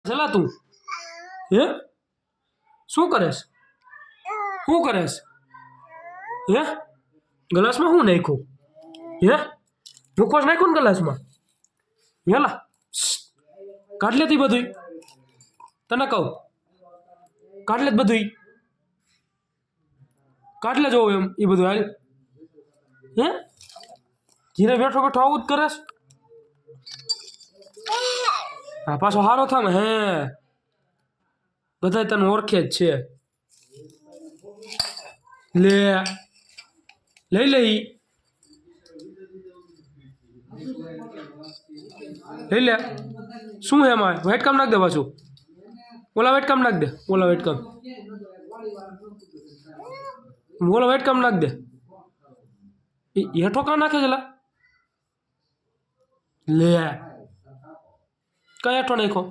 चला तू हे शू करेस शू करेस हे ग्लास में हूँ नाखू हे ग्लूकोज नाखू ने ग्लास में हेला काढ लेती बधुं तने कहूँ काढ ले बधुं काढ ले जो एम ए बधुं हाल हे जीने बैठो बैठो आવું જ કરેસ હા પાછો હારો થામ હે બધાય તને ઓળખે જ છે લે લઈ લઈ લઈ લે શું હે એમાં વાઇટ કામ નાખ દે પાછું ઓલા વાઇટ કામ નાખ દે ઓલા વાઇટ કામ ઓલા વાઇટ કામ નાખ દે હેઠો કા નાખે છે લા લે કઈ હેઠો નાખો